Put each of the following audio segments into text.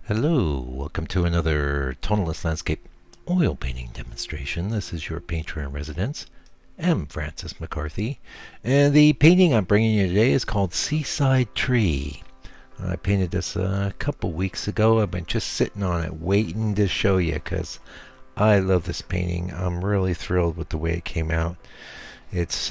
Hello, welcome to another tonalist landscape oil painting demonstration. This is your painter in residence, M. Francis McCarthy, and the painting I'm bringing you today is called Seaside Tree. I painted this a couple weeks ago. I've been just sitting on it waiting to show you because I love this painting. I'm really thrilled with the way it came out. It's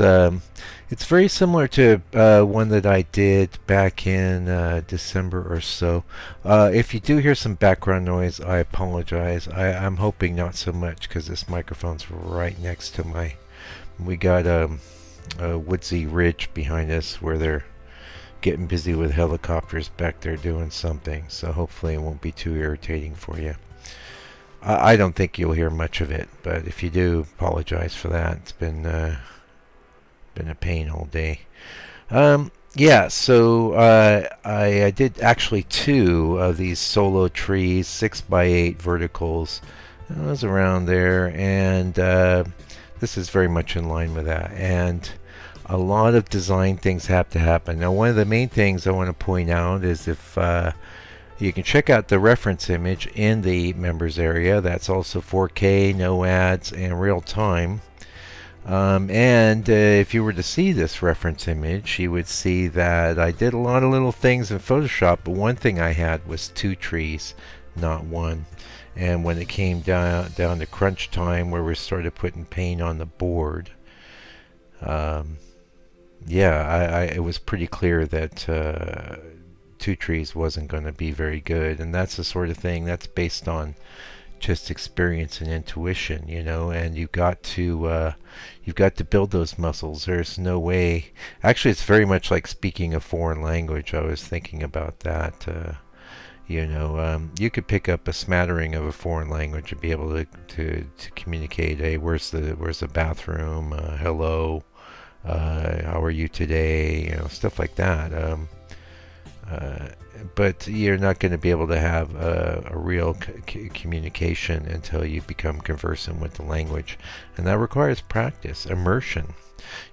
it's very similar to one that I did back in December or so. If you do hear some background noise, I apologize. I'm hoping not so much because this microphone's right next to my. We got a woodsy ridge behind us where they're getting busy with helicopters back there doing something. So hopefully it won't be too irritating for you. I don't think you'll hear much of it, but if you do, apologize for that. It's been a pain all day. Yeah, so I did actually two of these solo trees, 6x8 verticals. It was around there, and this is very much in line with that. And a lot of design things have to happen. Now, one of the main things I want to point out is if you can check out the reference image in the members area. That's also 4K, no ads, and real time. And if you were to see this reference image, you would see that I did a lot of little things in Photoshop, but one thing I had was two trees, not one. And when it came down to crunch time where we started putting paint on the board, yeah, it was pretty clear that two trees wasn't going to be very good. And that's the sort of thing that's based on just experience and intuition, and you've got to build those muscles. There's no way. Actually, it's very much like speaking a foreign language. I was thinking about that. You could pick up a smattering of a foreign language and be able to communicate. Hey, where's the bathroom? Hello. How are you today? Stuff like that. But you're not going to be able to have a real communication until you become conversant with the language. And that requires practice, immersion.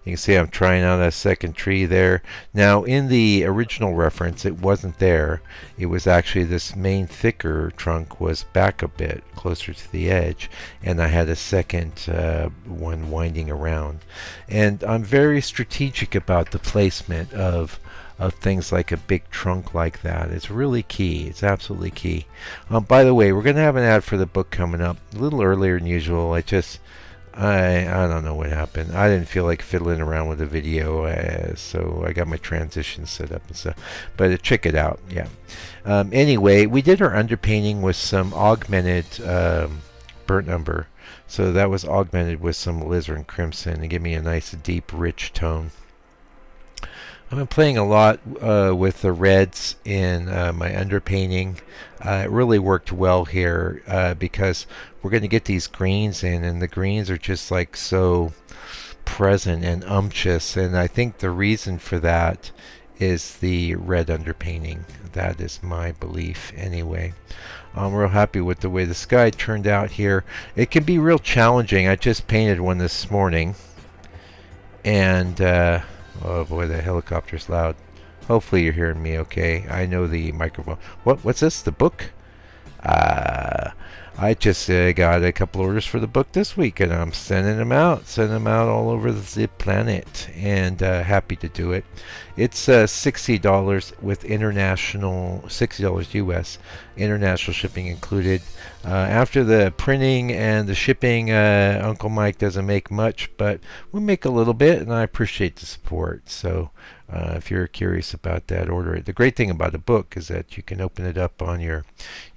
You can see I'm trying out a second tree there. Now, in the original reference, it wasn't there. It was actually this main thicker trunk was back a bit, closer to the edge, and I had a second one winding around. And I'm very strategic about the placement of things like a big trunk like that. It's really key. It's absolutely key. By the way, we're going to have an ad for the book coming up a little earlier than usual. I don't know what happened. I didn't feel like fiddling around with the video, so I got my transition set up and stuff. But check it out, yeah. Anyway, we did our underpainting with some augmented burnt umber. So that was augmented with some alizarin crimson to give me a nice deep rich tone. I've been playing a lot with the reds in my underpainting. It really worked well here because we're going to get these greens in, and the greens are just like so present and umptuous. And I think the reason for that is the red underpainting. That is my belief anyway. I'm real happy with the way the sky turned out here. It can be real challenging. I just painted one this morning, and oh boy, the helicopter's loud. Hopefully you're hearing me okay. I know the microphone. What's this? The book? I just got a couple orders for the book this week, and I'm sending them out all over the planet, and happy to do it. It's $60 with $60 US, international shipping included. After the printing and the shipping, Uncle Mike doesn't make much, but we make a little bit, and I appreciate the support. So if you're curious about that, order it. The great thing about a book is that you can open it up you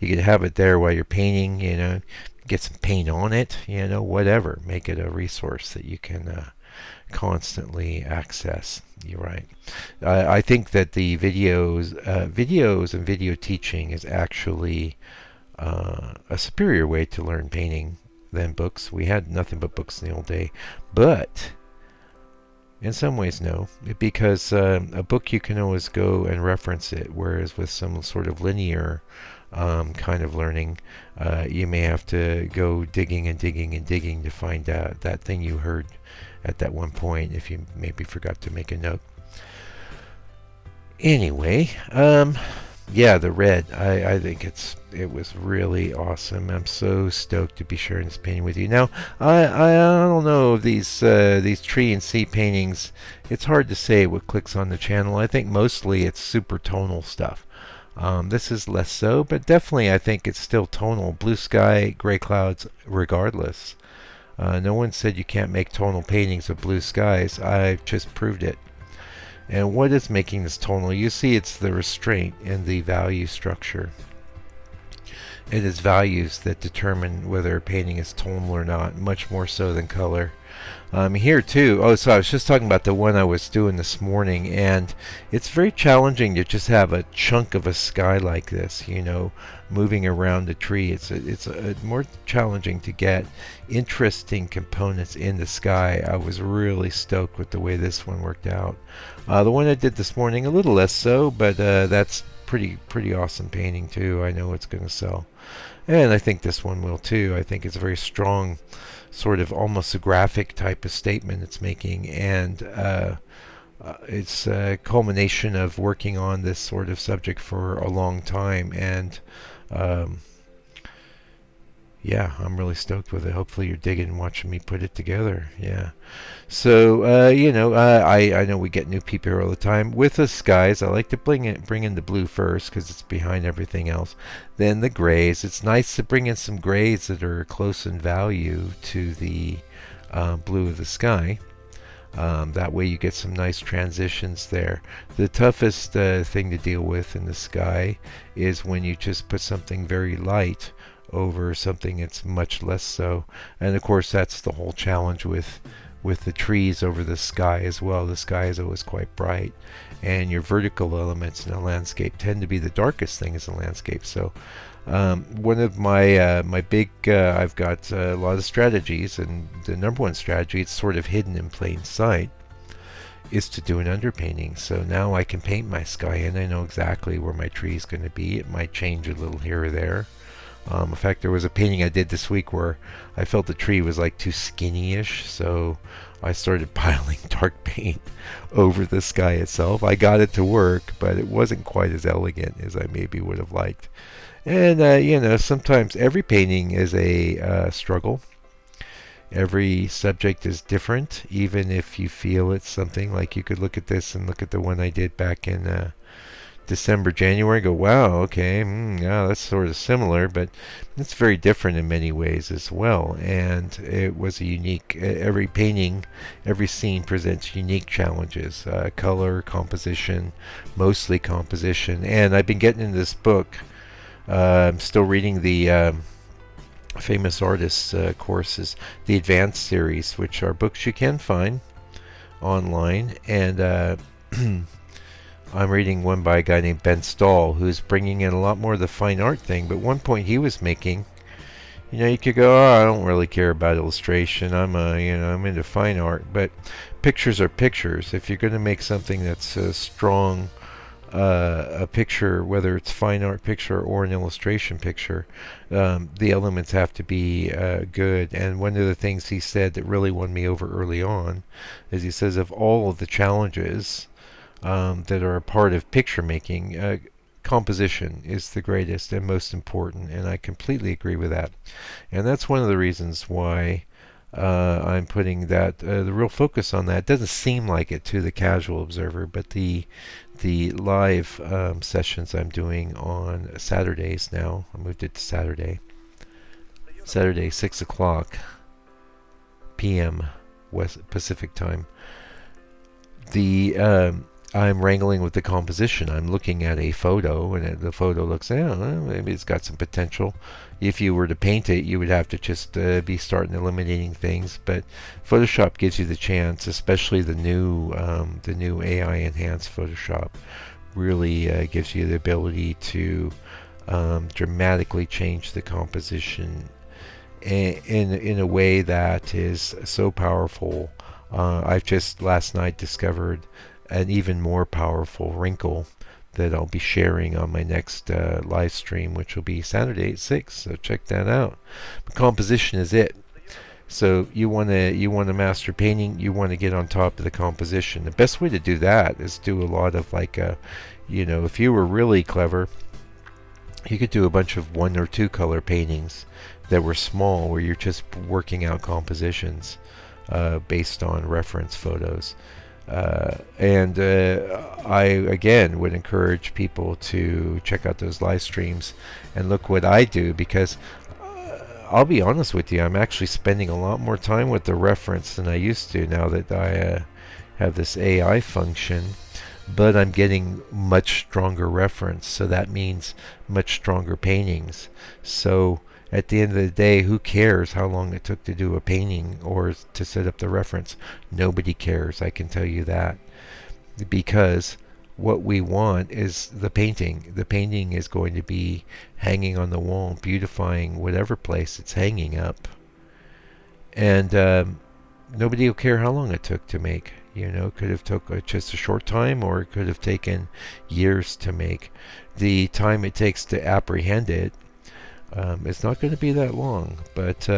can have it there while you're painting, get some paint on it, whatever. Make it a resource that you can constantly access. You're right. I think that the videos and video teaching is actually a superior way to learn painting than books. We had nothing but books in the old day, but in some ways no, because a book you can always go and reference it, whereas with some sort of linear kind of learning, you may have to go digging and digging and digging to find out that thing you heard at that one point if you maybe forgot to make a note. Anyway, Yeah, the red. I think it was really awesome. I'm so stoked to be sharing this painting with you. Now, I don't know if these tree and sea paintings. It's hard to say what clicks on the channel. I think mostly it's super tonal stuff. This is less so, but definitely I think it's still tonal. Blue sky, gray clouds, regardless. No one said you can't make tonal paintings of blue skies. I've just proved it. And what is making this tonal? You see it's the restraint in the value structure. It is values that determine whether a painting is tonal or not, much more so than color. Here too. Oh, so I was just talking about the one I was doing this morning, and it's very challenging to just have a chunk of a sky like this, moving around the tree. It's more challenging to get interesting components in the sky. I was really stoked with the way this one worked out. The one I did this morning, a little less so, but that's pretty awesome painting too. I know it's going to sell, and I think this one will too. I think it's a very strong, sort of almost a graphic type of statement it's making, and it's a culmination of working on this sort of subject for a long time, and um, yeah, I'm really stoked with it. Hopefully you're digging watching me put it together. Yeah. So, I know we get new people here all the time. With the skies, I like to bring in the blue first because it's behind everything else. Then the grays. It's nice to bring in some grays that are close in value to the blue of the sky. That way you get some nice transitions there. The toughest thing to deal with in the sky is when you just put something very light over something that's much less so. And of course that's the whole challenge with the trees over the sky as well. The sky is always quite bright, and your vertical elements in a landscape tend to be the darkest things in a landscape. So one of my big I've got a lot of strategies, and the number one strategy, it's sort of hidden in plain sight, is to do an underpainting. So now I can paint my sky and I know exactly where my tree is going to be. It might change a little here or there. In fact, there was a painting I did this week where I felt the tree was like too skinny-ish, so I started piling dark paint over the sky itself. I got it to work, but it wasn't quite as elegant as I maybe would have liked. And, sometimes every painting is a struggle. Every subject is different, even if you feel it's something. Like you could look at this and look at the one I did back in December, January, go, wow, okay, yeah, that's sort of similar, but it's very different in many ways as well. And it was a unique, every painting, every scene presents unique challenges, color, composition, mostly composition. And I've been getting into this book. I'm still reading the famous artists courses, the advanced series, which are books you can find online. And I'm reading one by a guy named Ben Stahl, who's bringing in a lot more of the fine art thing. But one point he was making, you could go, oh, I don't really care about illustration. I'm into fine art. But pictures are pictures. If you're going to make something that's a strong, a picture, whether it's fine art picture or an illustration picture, the elements have to be good. And one of the things he said that really won me over early on is he says of all of the challenges that are a part of picture making, composition is the greatest and most important, and I completely agree with that. And that's one of the reasons why I'm putting that the real focus on that. It doesn't seem like it to the casual observer, but the live sessions I'm doing on Saturdays now. I moved it to Saturday, 6 o'clock p.m. West Pacific time. I'm wrangling with the composition. I'm looking at a photo, and the photo looks, well, maybe it's got some potential. If you were to paint it, you would have to just be starting eliminating things. But Photoshop gives you the chance, especially the new AI enhanced Photoshop, really gives you the ability to dramatically change the composition in a way that is so powerful. I've just last night discovered an even more powerful wrinkle that I'll be sharing on my next live stream, which will be Saturday at 6, so check that out. But composition is it. So you want to master painting. You want to get on top of the composition. The best way to do that is do a lot of like, if you were really clever, you could do a bunch of 1 or 2 color paintings that were small, where you're just working out compositions based on reference photos. And I again would encourage people to check out those live streams and look what I do, because I'll be honest with you, I'm actually spending a lot more time with the reference than I used to now that I have this AI function. But I'm getting much stronger reference, so that means much stronger paintings. So at the end of the day, who cares how long it took to do a painting or to set up the reference? Nobody cares, I can tell you that. Because what we want is the painting. The painting is going to be hanging on the wall, beautifying whatever place it's hanging up. And nobody will care how long it took to make. Could have took just a short time, or it could have taken years to make. The time it takes to apprehend it, it's not going to be that long, but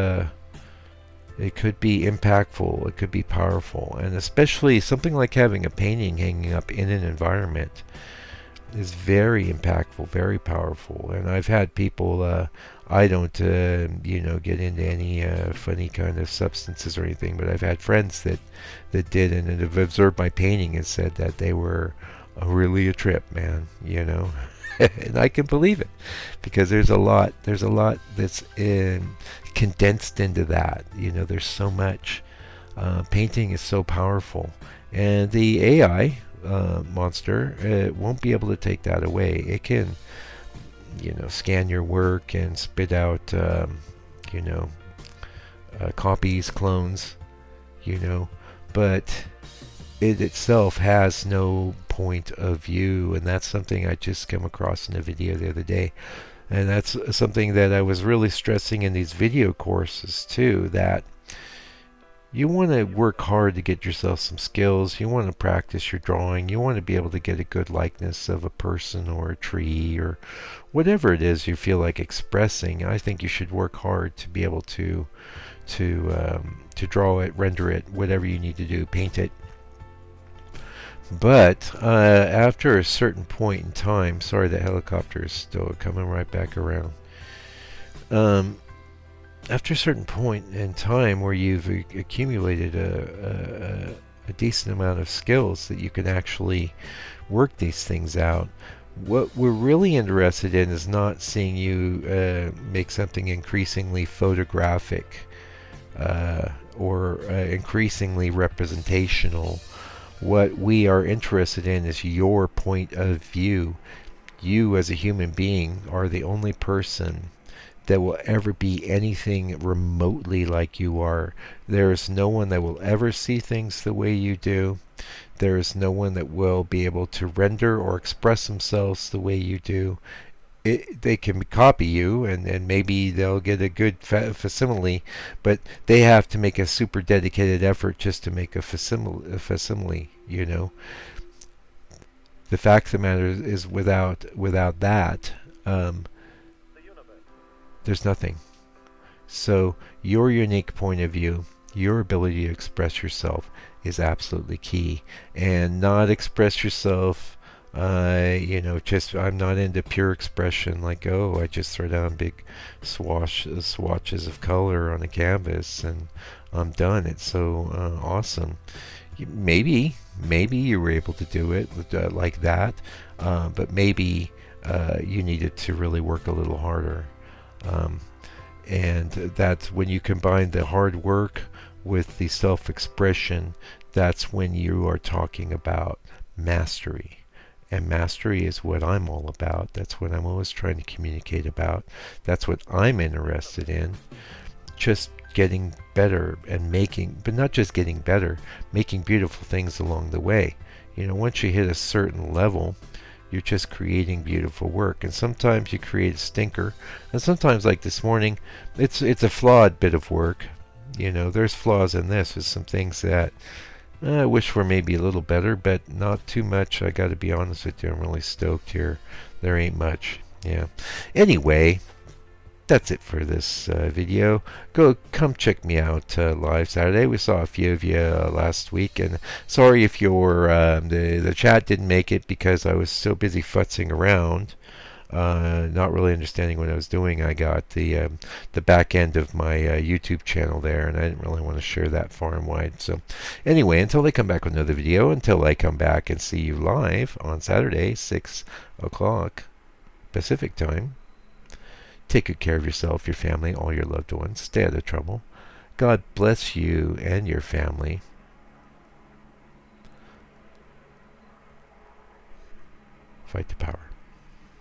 it could be impactful, it could be powerful, and especially something like having a painting hanging up in an environment is very impactful, very powerful. And I've had people, I don't, get into any funny kind of substances or anything, but I've had friends that did, and have observed my painting and said that they were really a trip, man, and I can believe it, because there's a lot that's condensed into that. There's so much. Painting is so powerful, and the AI monster won't be able to take that away. It can, scan your work and spit out, copies, clones, but it itself has no point of view, and that's something I just came across in a video the other day. And that's something that I was really stressing in these video courses too, that you want to work hard to get yourself some skills. You want to practice your drawing. You want to be able to get a good likeness of a person or a tree or whatever it is you feel like expressing. I think you should work hard to be able to draw it, render it, whatever you need to do, paint it. But after a certain point in time, sorry, the helicopter is still coming right back around. After a certain point in time where you've accumulated a decent amount of skills that you can actually work these things out, what we're really interested in is not seeing you make something increasingly photographic or increasingly representational. What we are interested in is your point of view. You as a human being are the only person that will ever be anything remotely like you are. There is no one that will ever see things the way you do. There is no one that will be able to render or express themselves the way you do. They can copy you, and maybe they'll get a good facsimile, but they have to make a super dedicated effort just to make a facsimile. The fact of the matter is, without that, there's nothing. So your unique point of view, your ability to express yourself is absolutely key. And not express yourself, I'm not into pure expression, like, oh, I just throw down big swatches of color on a canvas and I'm done. It's so awesome. Maybe you were able to do it like that, but maybe you needed to really work a little harder. And that's when you combine the hard work with the self-expression, that's when you are talking about mastery. And mastery is what I'm all about. That's what I'm always trying to communicate about. That's what I'm interested in. Just getting better and making, but not just getting better, making beautiful things along the way. Once you hit a certain level, you're just creating beautiful work. And sometimes you create a stinker, and sometimes, like this morning, it's a flawed bit of work. There's flaws in this. There's some things that I wish were maybe a little better, but not too much. I got to be honest with you, I'm really stoked here. There ain't much. Yeah. Anyway, that's it for this video. Come check me out live Saturday. We saw a few of you last week, and sorry if your the chat didn't make it because I was so busy futzing around, not really understanding what I was doing. I got the back end of my YouTube channel there, and I didn't really want to share that far and wide. So anyway, until they come back with another video, until I come back and see you live on Saturday, 6 o'clock Pacific time. Take good care of yourself, your family, all your loved ones. Stay out of trouble. God bless you and your family. Fight the power.